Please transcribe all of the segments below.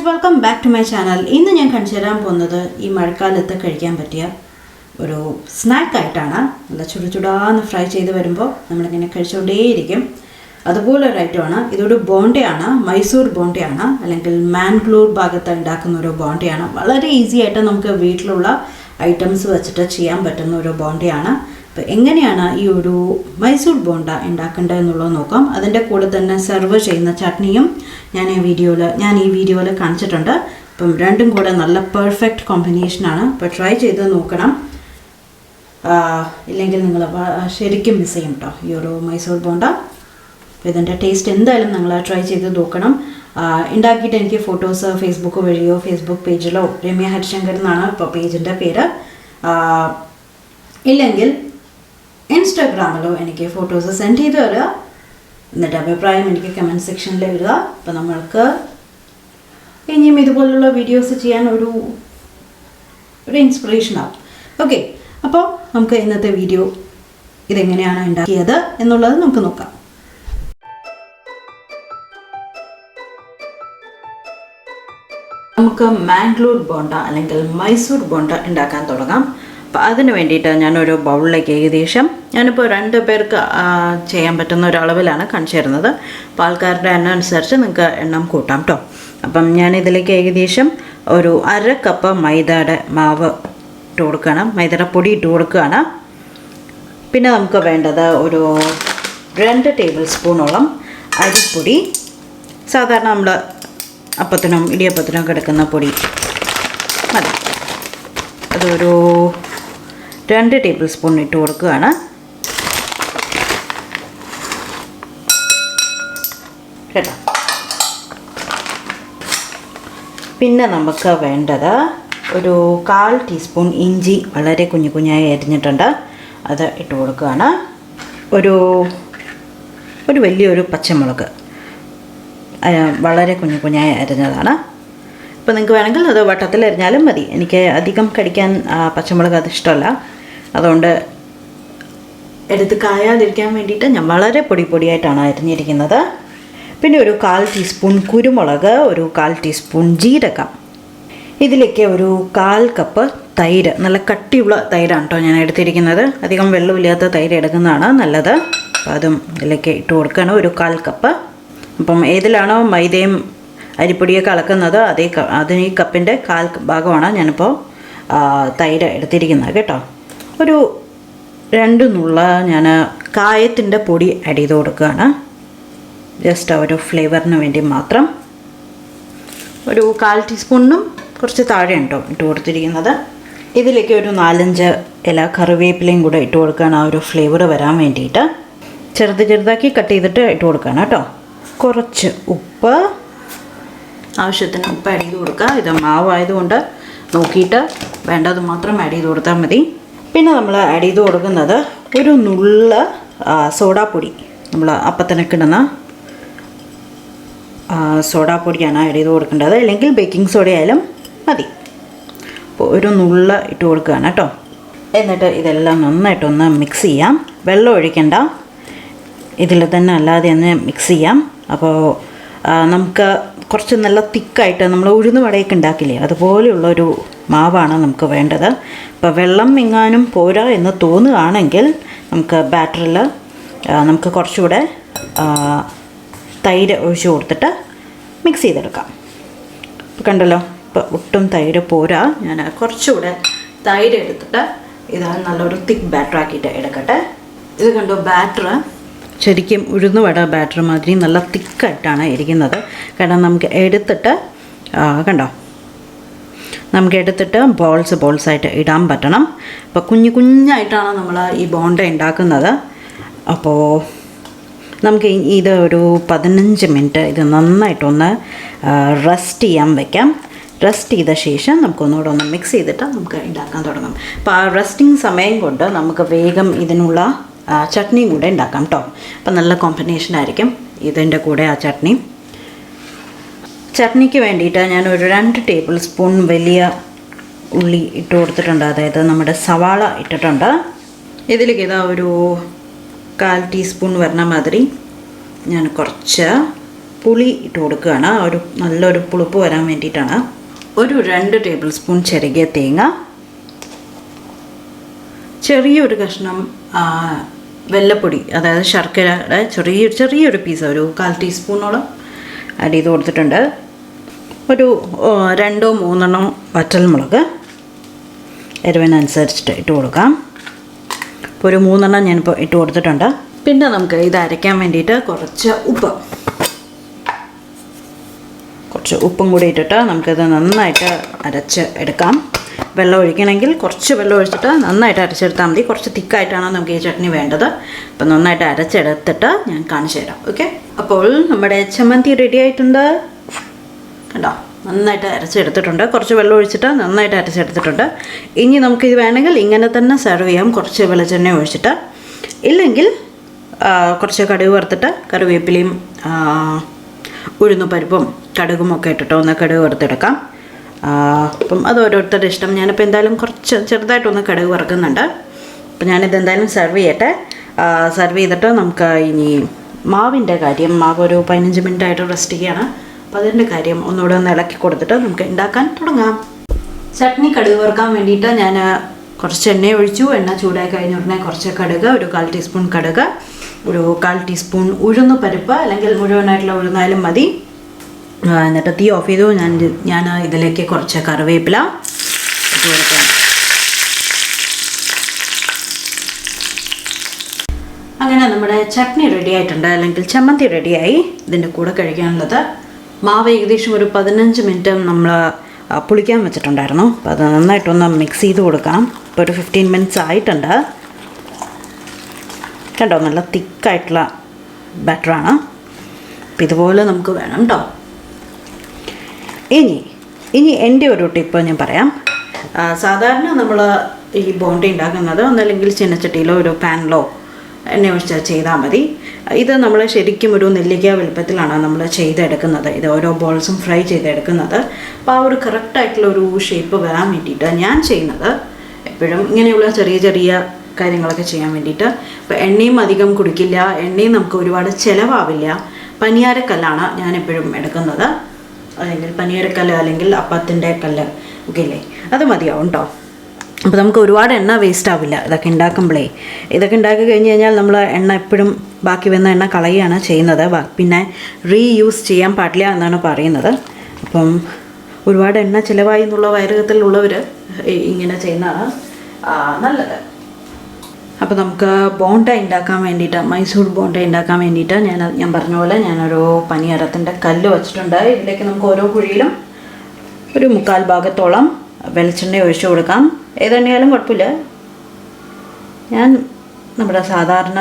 welcome back to my channel. ഇന്ന് ഞാൻ കാണിച്ചു തരാൻ പോകുന്നത് ഈ മഴക്കാലത്ത് കഴിക്കാൻ പറ്റിയ ഒരു സ്നാക്ക് ആയിട്ടാണ്. നല്ല ചുടുചുടാന്ന് ഫ്രൈ ചെയ്ത് വരുമ്പോൾ നമ്മളിങ്ങനെ കഴിച്ചുകൊണ്ടേയിരിക്കും. അതുപോലെ ഒരു ഐറ്റമാണ്. ഇതൊരു ബോണ്ടയാണ്, മൈസൂർ ബോണ്ടയാണ്, അല്ലെങ്കിൽ മാംഗ്ലൂർ ഭാഗത്ത് ഉണ്ടാക്കുന്ന ഒരു ബോണ്ടയാണ്. വളരെ ഈസി ആയിട്ട് നമുക്ക് വീട്ടിലുള്ള ഐറ്റംസ് വെച്ചിട്ട് ചെയ്യാൻ പറ്റുന്ന ഒരു ബോണ്ടയാണ്. അപ്പോൾ എങ്ങനെയാണ് ഈ ഒരു മൈസൂർ ബോണ്ട ഉണ്ടാക്കേണ്ടത് എന്നുള്ളത് നോക്കാം. അതിൻ്റെ കൂടെ തന്നെ സെർവ് ചെയ്യുന്ന ചട്നിയും ഞാൻ ഈ വീഡിയോയിൽ കാണിച്ചിട്ടുണ്ട്. അപ്പം രണ്ടും കൂടെ നല്ല പെർഫെക്റ്റ് കോമ്പിനേഷനാണ്. അപ്പോൾ ട്രൈ ചെയ്ത് നോക്കണം. ഇല്ലെങ്കിൽ നിങ്ങൾ ശരിക്കും മിസ് ചെയ്യും കേട്ടോ ഈ ഒരു മൈസൂർ ബോണ്ട. അപ്പോൾ ഇതിൻ്റെ ടേസ്റ്റ് എന്തായാലും നിങ്ങൾ ട്രൈ ചെയ്ത് നോക്കണം. ഉണ്ടാക്കിയിട്ട് എനിക്ക് ഫോട്ടോസ് ഫേസ്ബുക്ക് വഴിയോ ഫേസ്ബുക്ക് പേജിലോ രമ്യ ഹരിശങ്കർ എന്നാണ് ഇപ്പോൾ പേജിൻ്റെ പേര്, ഇല്ലെങ്കിൽ ഇൻസ്റ്റാഗ്രാമിലോ എനിക്ക് ഫോട്ടോസ് സെൻഡ് ചെയ്ത് തരിക. എന്നിട്ട് അഭിപ്രായം എനിക്ക് കമൻറ്റ് സെക്ഷനിൽ ഇടുക. അപ്പോൾ നമ്മൾക്ക് ഇനിയും ഇതുപോലുള്ള വീഡിയോസ് ചെയ്യാൻ ഒരു ഇൻസ്പിറേഷൻ ആവും. ഓക്കെ, അപ്പോൾ നമുക്ക് ഇന്നത്തെ വീഡിയോ ഇതെങ്ങനെയാണ് ഉണ്ടാക്കിയത് എന്നുള്ളത് നമുക്ക് നോക്കാം. നമുക്ക് മാംഗ്ലൂർ ബോണ്ട അല്ലെങ്കിൽ മൈസൂർ ബോണ്ട ഉണ്ടാക്കാൻ തുടങ്ങാം. അപ്പോൾ അതിന് വേണ്ടിയിട്ട് ഞാനൊരു ബൗളിലേക്ക് ഞാനിപ്പോൾ 2 പേർക്ക് ചെയ്യാൻ പറ്റുന്ന ഒരു അളവിലാണ് കാണിച്ചു തരുന്നത്. അപ്പോൾ ആൾക്കാരുടെ എണ്ണം അനുസരിച്ച് നിങ്ങൾക്ക് എണ്ണം കൂട്ടാം കേട്ടോ. അപ്പം ഞാനിതിലേക്ക് ഏകദേശം ഒരു 1/2 കപ്പ് മൈദയുടെ മാവ് ഇട്ട് കൊടുക്കുകയാണ്, മൈദയുടെ പൊടി ഇട്ട് കൊടുക്കുകയാണ്. പിന്നെ നമുക്ക് വേണ്ടത് ഒരു 2 ടേബിൾ സ്പൂണോളം അരിപ്പൊടി, സാധാരണ നമ്മൾ അപ്പത്തിനും ഇടിയപ്പത്തിനും ഒക്കെ എടുക്കുന്ന പൊടി മതി. അതൊരു 2 ടേബിൾ സ്പൂൺ ഇട്ട് കൊടുക്കുകയാണ്. കേട്ടോ. പിന്നെ നമുക്ക് വേണ്ടത് ഒരു 1/4 ടീസ്പൂൺ ഇഞ്ചി വളരെ കുഞ്ഞായി അരിഞ്ഞിട്ടുണ്ട്, അത് ഇട്ട് കൊടുക്കുകയാണ്. ഒരു വലിയൊരു പച്ചമുളക് വളരെ കുഞ്ഞായി അരിഞ്ഞതാണ്. അപ്പോൾ നിങ്ങൾക്ക് വേണമെങ്കിൽ അത് വട്ടത്തിൽ അരിഞ്ഞാലും മതി. എനിക്ക് അധികം കടിക്കാൻ പച്ചമുളക് അത് ഇഷ്ടമല്ല, അതുകൊണ്ട് എടുത്ത് കായാതിരിക്കാൻ വേണ്ടിയിട്ട് ഞാൻ വളരെ പൊടിയായിട്ടാണ് അരിഞ്ഞിരിക്കുന്നത്. പിന്നെ ഒരു 1/4 ടീസ്പൂൺ കുരുമുളക്, ഒരു 1/4 ടീസ്പൂൺ ജീരകം, ഇതിലേക്ക് ഒരു 1/4 കപ്പ് തൈര്, നല്ല കട്ടിയുള്ള തൈരാണ് കേട്ടോ ഞാൻ എടുത്തിരിക്കുന്നത്. അധികം വെള്ളമില്ലാത്ത തൈര് എടുക്കുന്നതാണ് നല്ലത്. അപ്പോൾ അതും ഇതിലേക്ക് ഇട്ട് കൊടുക്കുകയാണ്, ഒരു 1/4 കപ്പ്. അപ്പം ഏതിലാണോ മൈദയും അരിപ്പൊടിയൊക്കെ അളക്കുന്നത് അതിന് ഈ കപ്പിൻ്റെ 1/4 ഭാഗമാണ് ഞാനിപ്പോൾ തൈര് എടുത്തിരിക്കുന്നത് കേട്ടോ. ഒരു 2 നുള്ള ഞാൻ കായത്തിൻ്റെ പൊടി ആഡ് ചെയ്ത് കൊടുക്കുകയാണ്, ജസ്റ്റ് ഒരു ഫ്ലേവറിന് വേണ്ടി മാത്രം. ഒരു 1/4 ടീസ്പൂണിനും കുറച്ച് താഴെ ഉണ്ടോ ഇട്ട് കൊടുത്തിരിക്കുന്നത്. ഇതിലേക്ക് ഒരു 4-5 ഇല കറിവേപ്പിലയും കൂടെ ഇട്ട് കൊടുക്കുകയാണ്, ആ ഒരു ഫ്ലേവർ വരാൻ വേണ്ടിയിട്ട്. ചെറുതാക്കി കട്ട് ചെയ്തിട്ട് ഇട്ട് കൊടുക്കുകയാണ് കേട്ടോ. കുറച്ച് ഉപ്പ്, ആവശ്യത്തിന് ഉപ്പ് ആഡ് ചെയ്ത് കൊടുക്കുക. ഇത് മാവായതുകൊണ്ട് നോക്കിയിട്ട് വേണ്ടത് മാത്രം ആഡ് ചെയ്ത് കൊടുത്താൽ മതി. പിന്നെ നമ്മൾ ആഡ് ചെയ്ത് കൊടുക്കുന്നത് ഒരു നുള്ള സോഡാപ്പൊടി, നമ്മൾ അപ്പത്തിനൊക്കെ ഇടുന്ന സോഡാപ്പൊടിയാണ് ആഡ് ചെയ്ത് കൊടുക്കേണ്ടത്, അല്ലെങ്കിൽ ബേക്കിംഗ് സോഡ ആയാലും മതി. അപ്പോൾ ഒരു നുള്ള ഇട്ട് കൊടുക്കുകയാണ് കേട്ടോ. എന്നിട്ട് ഇതെല്ലാം നന്നായിട്ടൊന്ന് മിക്സ് ചെയ്യാം. വെള്ളം ഒഴിക്കണ്ട, ഇതിൽ തന്നെ അല്ലാതെ ഒന്ന് മിക്സ് ചെയ്യാം. അപ്പോൾ നമുക്ക് കുറച്ച് നല്ല തിക്കായിട്ട് നമ്മൾ ഉഴുന്ന് വടയൊക്കെ ഉണ്ടാക്കില്ലേ, അതുപോലെയുള്ളൊരു മാവാണ് നമുക്ക് വേണ്ടത്. അപ്പോൾ വെള്ളം എങ്ങാനും പോരാ എന്ന് തോന്നുകയാണെങ്കിൽ നമുക്ക് ബാറ്ററിൽ നമുക്ക് കുറച്ചുകൂടെ തൈര് ഒഴിച്ച് കൊടുത്തിട്ട് മിക്സ് ചെയ്തെടുക്കാം. ഇപ്പോൾ കണ്ടല്ലോ, ഇപ്പോൾ ഒട്ടും തൈര് പോരാ, ഞാൻ കുറച്ചുകൂടെ തൈര് എടുത്തിട്ട് ഇത് നല്ലൊരു തിക്ക് ബാറ്റർ ആക്കിയിട്ട് എടുക്കട്ടെ. ഇത് കണ്ടോ, ബാറ്റർ ശരിക്കും ഉഴുന്ന് വട ബാറ്റർ മാതിരി നല്ല തിക്കായിട്ടാണ് ഇരിക്കുന്നത്. കാരണം നമുക്ക് എടുത്തിട്ട് കണ്ടോ, നമുക്ക് എടുത്തിട്ട് ബോൾസായിട്ട് ഇടാൻ പറ്റണം. അപ്പോൾ കുഞ്ഞായിട്ടാണ് നമ്മൾ ഈ ബോണ്ട ഉണ്ടാക്കുന്നത്. അപ്പോൾ നമുക്ക് ഇത് ഒരു 15 മിനിറ്റ് ഇത് നന്നായിട്ടൊന്ന് റെസ്റ്റ് ചെയ്യാൻ വയ്ക്കാം. റെസ്റ്റ് ചെയ്ത ശേഷം നമുക്കൊന്നുകൂടെ ഒന്ന് മിക്സ് ചെയ്തിട്ട് നമുക്ക് ഉണ്ടാക്കാൻ തുടങ്ങാം. അപ്പോൾ ആ റെസ്റ്റിംഗ് സമയം കൊണ്ട് നമുക്ക് വേഗം ഇതിനുള്ള ചട്നിയും കൂടെ ഉണ്ടാക്കാം കേട്ടോ. അപ്പം നല്ല കോമ്പിനേഷനായിരിക്കും ഇതിൻ്റെ കൂടെ ആ ചട്നിക്ക് വേണ്ടിയിട്ട് ഞാനൊരു 2 ടേബിൾ സ്പൂൺ വലിയ ഉള്ളി ഇട്ട് കൊടുത്തിട്ടുണ്ട്, അതായത് നമ്മുടെ സവാള ഇട്ടിട്ടുണ്ട്. ഇതിലേക്ക് ഇതാ ഒരു 1/4 ടീസ്പൂൺ വരുന്ന മാതിരി ഞാൻ കുറച്ച് പുളി ഇട്ട് കൊടുക്കുകയാണ്, ഒരു നല്ലൊരു പുളിപ്പ് വരാൻ വേണ്ടിയിട്ടാണ്. ഒരു 2 ടേബിൾ സ്പൂൺ ചിരകിയ തേങ്ങ, ചെറിയൊരു കഷ്ണം വെല്ലപ്പൊടി, അതായത് ശർക്കരയുടെ ചെറിയൊരു പീസ്, ഒരു 1/4 ടീസ്പൂണോളം ആഡ് ചെയ്ത് കൊടുത്തിട്ടുണ്ട്. ഒരു 2-3 വറ്റൽമുളക് എരിവിനനുസരിച്ചിട്ട് ഇട്ട് കൊടുക്കാം. ഇപ്പോൾ ഒരു 3 ഞാനിപ്പോൾ ഇട്ട് കൊടുത്തിട്ടുണ്ട്. പിന്നെ നമുക്ക് ഇത് അരയ്ക്കാൻ വേണ്ടിയിട്ട് കുറച്ച് ഉപ്പും കൂടി ഇട്ടിട്ട് നമുക്കിത് നന്നായിട്ട് അരച്ച് എടുക്കാം. വെള്ളം ഒഴിക്കണമെങ്കിൽ കുറച്ച് വെള്ളം ഒഴിച്ചിട്ട് നന്നായിട്ട് അരച്ചെടുത്താൽ മതി. കുറച്ച് തിക്കായിട്ടാണ് നമുക്ക് ഈ ചട്നി വേണ്ടത്. അപ്പം നന്നായിട്ട് അരച്ചെടുത്തിട്ട് ഞാൻ കാണിച്ചു തരാം. ഓക്കെ, അപ്പോൾ നമ്മുടെ ചമ്മന്തി റെഡി ആയിട്ടുണ്ട്. കണ്ടോ, നന്നായിട്ട് അരച്ചെടുത്തിട്ടുണ്ട്. കുറച്ച് വെള്ളം ഒഴിച്ചിട്ട് നന്നായിട്ട് അരച്ചെടുത്തിട്ടുണ്ട്. ഇനി നമുക്കിത് വേണമെങ്കിൽ ഇങ്ങനെ തന്നെ സെർവ് ചെയ്യാം, കുറച്ച് വെളിച്ചെണ്ണ ഒഴിച്ചിട്ട്. ഇല്ലെങ്കിൽ കുറച്ച് കടുക് വറുത്തിട്ട് കറിവേപ്പിലയും ഉഴുന്നുപരിപ്പും കടുകും ഒക്കെ ഇട്ടിട്ട് ഒന്ന് കടുക് വറുത്തെടുക്കാം. അപ്പം അത് ഓരോരുത്തരുടെ ഇഷ്ടം. ഞാനിപ്പോൾ എന്തായാലും കുറച്ച് ചെറുതായിട്ടൊന്ന് കടുക് വറുക്കുന്നുണ്ട്. അപ്പം ഞാനിത് എന്തായാലും സെർവ് ചെയ്യട്ടെ. സെർവ് ചെയ്തിട്ട് നമുക്ക് ഇനി മാവിൻ്റെ കാര്യം, മാവ് ഒരു 15 മിനിറ്റായിട്ട് റെസ്റ്റ് ചെയ്യുകയാണ്. അപ്പോൾ അതിൻ്റെ കാര്യം ഒന്നുകൂടെ ഒന്ന് ഇളക്കി കൊടുത്തിട്ട് നമുക്ക് ഉണ്ടാക്കാൻ തുടങ്ങാം. ചട്നി കടുക് വറുക്കാൻ വേണ്ടിയിട്ട് ഞാൻ കുറച്ച് എണ്ണ ഒഴിച്ചു. എണ്ണ ചൂടായി കഴിഞ്ഞ ഉടനെ കുറച്ച് കടുക്, ഒരു 1/4 ടീസ്പൂൺ കടുക്, ഒരു 1/4 ടീസ്പൂൺ ഉഴുന്ന് പരിപ്പ്, അല്ലെങ്കിൽ മുഴുവനായിട്ടുള്ള ഉഴുന്നാലും മതി. എന്നിട്ട് തീ ഓഫ് ചെയ്തു. ഞാൻ ഇതിലേക്ക് കുറച്ച് കറിവേപ്പില ഇട്ട് കൊടുക്കാം. അങ്ങനെ നമ്മുടെ ചട്നി റെഡി ആയിട്ടുണ്ട്, അല്ലെങ്കിൽ ചമ്മന്തി റെഡിയായി. ഇതിൻ്റെ കൂടെ കഴിക്കാനുള്ളത് മാവ് ഏകദേശം ഒരു 15 മിനിറ്റ് നമ്മൾ പുളിക്കാൻ വെച്ചിട്ടുണ്ടായിരുന്നു. അപ്പോൾ അത് നന്നായിട്ടൊന്ന് മിക്സ് ചെയ്ത് കൊടുക്കാം. ഇപ്പോൾ ഒരു 15 മിനിറ്റ്സ് ആയിട്ടുണ്ട്. കണ്ടോ, നല്ല തിക്കായിട്ടുള്ള ബാറ്ററാണ്. അപ്പോൾ ഇതുപോലെ നമുക്ക് വേണം കേട്ടോ. ഇനി എൻ്റെ ഒരു ടിപ്പ് ഞാൻ പറയാം. സാധാരണ നമ്മൾ ഈ ബോണ്ട ഉണ്ടാക്കുന്നത് ഒന്നല്ലെങ്കിൽ ചിന്നച്ചട്ടിയിലോ ഒരു പാനിലോ എണ്ണ ഒഴിച്ചാൽ ചെയ്താൽ മതി. ഇത് നമ്മൾ ശരിക്കും ഒരു നെല്ലിക്ക വലുപ്പത്തിലാണ് നമ്മൾ ചെയ്തെടുക്കുന്നത്. ഇത് ഓരോ ബോൾസും ഫ്രൈ ചെയ്തെടുക്കുന്നത്. അപ്പോൾ ആ ഒരു കറക്റ്റായിട്ടുള്ളൊരു ഷേപ്പ് വരാൻ വേണ്ടിയിട്ട് ഞാൻ ചെയ്യുന്നത് എപ്പോഴും ഇങ്ങനെയുള്ള ചെറിയ കാര്യങ്ങളൊക്കെ ചെയ്യാൻ വേണ്ടിയിട്ട്. ഇപ്പോൾ എണ്ണയും അധികം കുടിക്കില്ല, എണ്ണയും നമുക്ക് ഒരുപാട് ചിലവാവില്ല. പനിയാരക്കല്ലാണ് ഞാനെപ്പോഴും എടുക്കുന്നത്, അല്ലെങ്കിൽ പനിയാരക്കല്ല് അല്ലെങ്കിൽ അപ്പത്തിൻ്റെ കല്ല് ഒക്കെ ഇല്ലേ, അത് മതിയാവും കേട്ടോ. അപ്പോൾ നമുക്ക് ഒരുപാട് എണ്ണ വേസ്റ്റ് ആവില്ല ഇതൊക്കെ ഉണ്ടാക്കുമ്പോഴേ. ഇതൊക്കെ ഉണ്ടാക്കി കഴിഞ്ഞ് കഴിഞ്ഞാൽ നമ്മൾ എണ്ണ എപ്പോഴും ബാക്കി വന്ന എണ്ണ കളയുകയാണ് ചെയ്യുന്നത്. പിന്നെ റീയൂസ് ചെയ്യാൻ പാടില്ല എന്നാണ് പറയുന്നത്. അപ്പം ഒരുപാട് എണ്ണ ചിലവായി എന്നുള്ള വൈരകത്തിലുള്ളവർ ഇങ്ങനെ ചെയ്യുന്നതാണ് നല്ലത്. അപ്പോൾ നമുക്ക് ബോണ്ട ഉണ്ടാക്കാൻ വേണ്ടിയിട്ട്, മൈസൂർ ബോണ്ട ഉണ്ടാക്കാൻ വേണ്ടിയിട്ട് ഞാൻ പറഞ്ഞ പോലെ ഞാനൊരു പനിയാരത്തിൻ്റെ കല്ല് വച്ചിട്ടുണ്ട്. ഇതിലേക്ക് നമുക്ക് ഓരോ കുഴിയിലും ഒരു 1/4 ഭാഗത്തോളം വെളിച്ചെണ്ണ ഒഴിച്ചു കൊടുക്കാം. ഏതെണ്ണയാലും കുഴപ്പമില്ല. ഞാൻ നമ്മുടെ സാധാരണ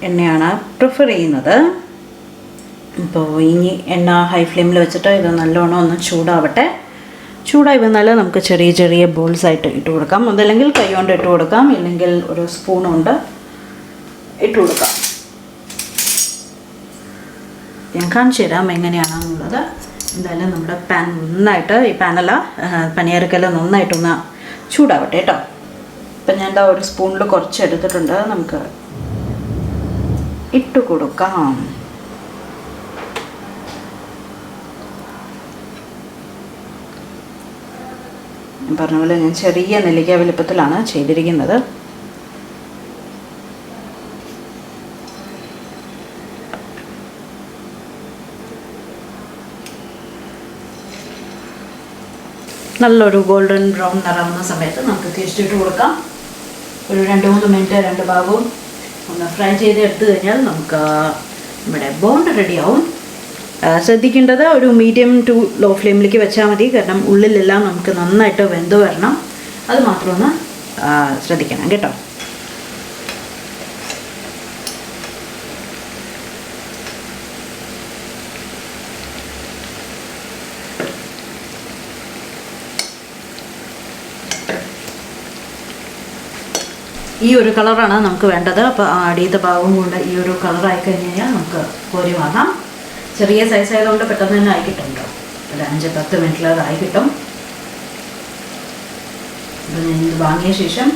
എണ്ണയാണ് പ്രിഫർ ചെയ്യുന്നത്. ഇപ്പോൾ ഇനി എണ്ണ ഹൈ ഫ്ലെയിമിൽ വെച്ചിട്ട് ഇത് നല്ലോണം ഒന്ന് ചൂടാവട്ടെ. ചൂടായി വന്നാൽ നമുക്ക് ചെറിയ ബോൾസ് ആയിട്ട് ഇട്ട് കൊടുക്കാം. അതല്ലെങ്കിൽ കൈ കൊണ്ട് ഇട്ട് കൊടുക്കാം, ഇല്ലെങ്കിൽ ഒരു സ്പൂൺ കൊണ്ട് ഇട്ട് കൊടുക്കാം. ഞാൻ കാണിച്ചു തരാം എങ്ങനെയാണെന്നുള്ളത്. എന്തായാലും നമ്മുടെ പാൻ നന്നായിട്ട്, ഈ പാനല്ല പനിയാരക്കല്ല, നന്നായിട്ടൊന്ന് ചൂടാവട്ടെ കേട്ടോ. ഇപ്പം ഞാൻ എന്താ ഒരു സ്പൂണിൽ കുറച്ച് എടുത്തിട്ടുണ്ട്, നമുക്ക് ഇട്ട് കൊടുക്കാം. പറഞ്ഞ പോലെ ഞാൻ ചെറിയ നെല്ലിക്ക വലുപ്പത്തിലാണ് ചെയ്തിരിക്കുന്നത്. നല്ലൊരു ഗോൾഡൻ ബ്രൗൺ നിറമുന്ന സമയത്ത് നമുക്ക് തിരിച്ചിട്ട് കൊടുക്കാം. ഒരു 2-3 മിനിറ്റ് 2 ഭാഗവും ഒന്ന് ഫ്രൈ ചെയ്ത് എടുത്തു കഴിഞ്ഞാൽ നമുക്ക് നമ്മുടെ ബോണ്ട റെഡിയാവും. ശ്രദ്ധിക്കേണ്ടത് ഒരു മീഡിയം ടു ലോ ഫ്ലെയിമിലേക്ക് വെച്ചാൽ മതി. കാരണം ഉള്ളിലെല്ലാം നമുക്ക് നന്നായിട്ട് വെന്ത് വരണം. അത് മാത്രമൊന്ന് ശ്രദ്ധിക്കണം കേട്ടോ. ഈ ഒരു കളറാണ് നമുക്ക് വേണ്ടത്. അപ്പോൾ അടിയത്തെ ഭാഗം കൊണ്ട് ഈ ഒരു കളറായി കഴിഞ്ഞ് കഴിഞ്ഞാൽ നമുക്ക് കോരി വാങ്ങാം. ചെറിയ സൈസ് ആയതുകൊണ്ട് പെട്ടെന്ന് തന്നെ ആയി കിട്ടുമല്ലോ. ഒരു 5-10 മിനിറ്റിൽ അത് ആയി കിട്ടും. അപ്പോൾ ഞാൻ ഇത് വാങ്ങിയ ശേഷം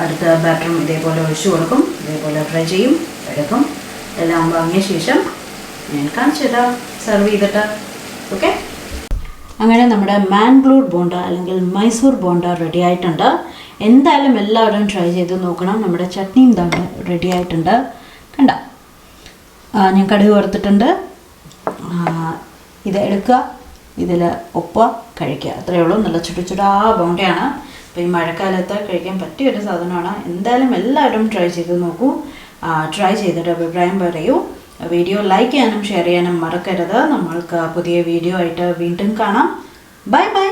അടുത്ത ബാറ്ററും ഇതേപോലെ ഒഴിച്ചു കൊടുക്കും. ഇതേപോലെ ഫ്രൈ ചെയ്യും, എടുക്കും. എല്ലാം വാങ്ങിയ ശേഷം ഞാൻ കാണിച്ചു തരാം സെർവ് ചെയ്തിട്ട്. ഓക്കെ, അങ്ങനെ നമ്മുടെ മാംഗ്ലൂർ ബോണ്ട അല്ലെങ്കിൽ മൈസൂർ ബോണ്ട റെഡി ആയിട്ടുണ്ട്. എന്തായാലും എല്ലാവരും ട്രൈ ചെയ്ത് നോക്കണം. നമ്മുടെ ചട്നിയും ഇതാണ് റെഡി ആയിട്ടുണ്ട്. കണ്ട, ഞാൻ കടുക് വറുത്തിട്ടുണ്ട്. ഇത് എടുക്കുക, ഇതിൽ ഒപ്പ കഴിക്കുക, അത്രയേ ഉള്ളൂ. നല്ല ചുടാ ബോണ്ടയാണ്. അപ്പോൾ ഈ മഴക്കാലത്ത് കഴിക്കാൻ പറ്റിയൊരു സാധനമാണ്. എന്തായാലും എല്ലാവരും ട്രൈ ചെയ്ത് നോക്കൂ. ട്രൈ ചെയ്തിട്ട് അഭിപ്രായം പറയൂ. വീഡിയോ ലൈക്ക് ചെയ്യാനും ഷെയർ ചെയ്യാനും മറക്കരുത്. നമ്മൾക്ക് പുതിയ വീഡിയോ ആയിട്ട് വീണ്ടും കാണാം. Bye bye.